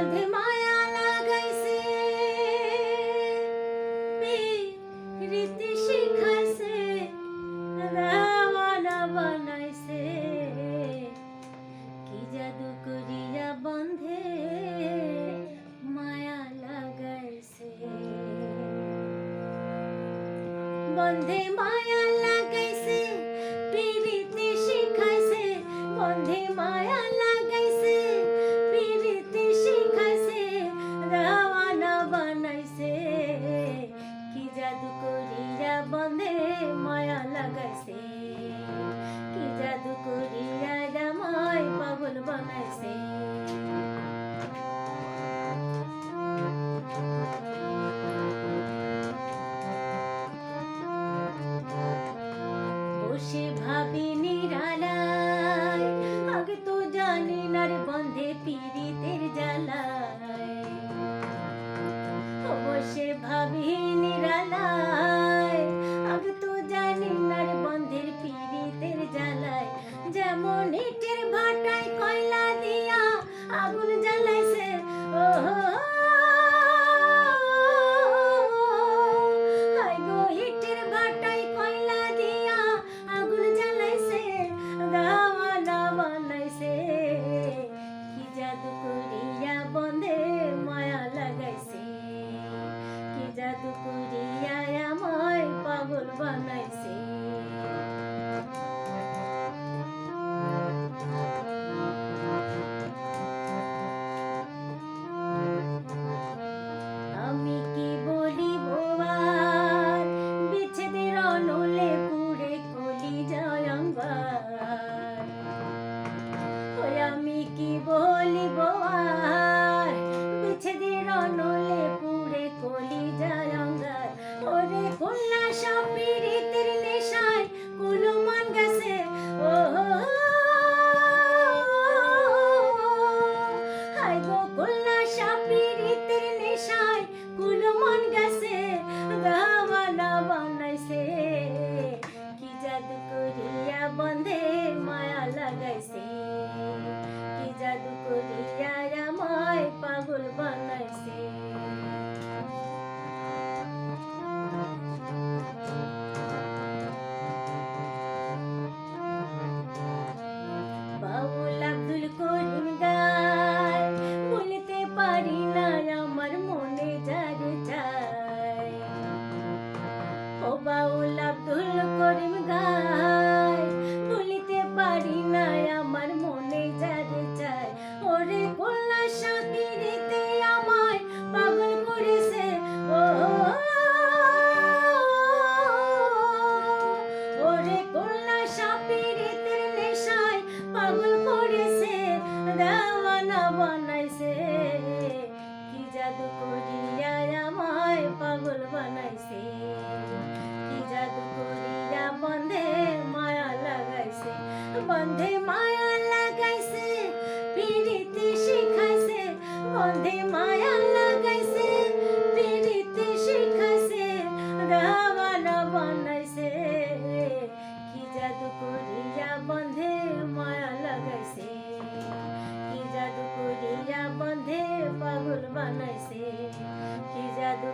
বন্ধে মায়া লাগাইছে রীতি শিখাইছে রাওয়ানা বানাইছে কি জাদু করিয়া বন্ধে মায়া লাগাইছে বন্ধে মায়া লাগাইছে প্রীতি শিখাইছে বন্ধে মায়া লাগাইছে প্রীতি শিখাইছে রাওয়ানা বানাইছে কি জাদু করিয়া বন্ধে মায়া লাগাইছে কি জাদু করিয়া আমায় পাগল বানাইছে বসে ভাবি নিরালায় আগে তো জানি না রে বন্ধে পীড়িতের জ্বালায় বসে ভাবি নিরালায় আগে তো জানি না রে বন্ধের পীড়িতের জ্বালায় যেমন ইটের ভাটায় কয়লা দিয়া আগুন জ্বালাইছে ও ইটের ভাটায় কয়লা দিয়া আগুন জ্বালাইছে রাওয়ানা বানাইছে কি জাদু করিয়া বন্ধে মায়া লাগাইছে কি জাদু করিয়া আমায় পাগল বানাইছে আমি কি বলিব আর বিচ্ছেদের অনলে পুরে কলি যায় অঙ্গার ওই আমি কি বলিব আর বিচ্ছেদের অনলে পুরে কলি যায় অঙ্গার ওরে কন্যা সাপিরিতের নেশায় কুলমান গেছে ও হায় গো কন্যা সাপিরিতের নেশায় কুলমান গেছে রাওয়ানা বানাইছে কি জাদু করিয়া বন্ধে মায়া লাগাইছে কি জাদু করিয়া আমায় পাগল বানাইছে বাউল আব্দুল করিম গায় বলতে পারি না আমার মনে যার চায় ও বাউল আব্দুল করিম গায় বলতে পারি না আমার মনে যার চায় ওরে কন্যা সাকিরিতে আমায় পাগল করেছে ও ওরে কন্যা সাকিরিতের নেশায় পাগল করেছে রাওয়ানা বানাইছে কি জাদু করিয়া আমায় পাগল বানাইছে কি জাদু করিয়া বন্ধে মায়া লাগাইছে বন্ধে মায়া লাগাইছে প্রীতি শিখাইছে বন্ধে মায়া লাগাইছে প্রীতি শিখাইছে রাওয়ানা বানাইছে কি জাদু করিয়া বন্ধে মায়া লাগাইছে কি জাদু করিয়া বন্ধে পাগল বানাইছে কি জাদু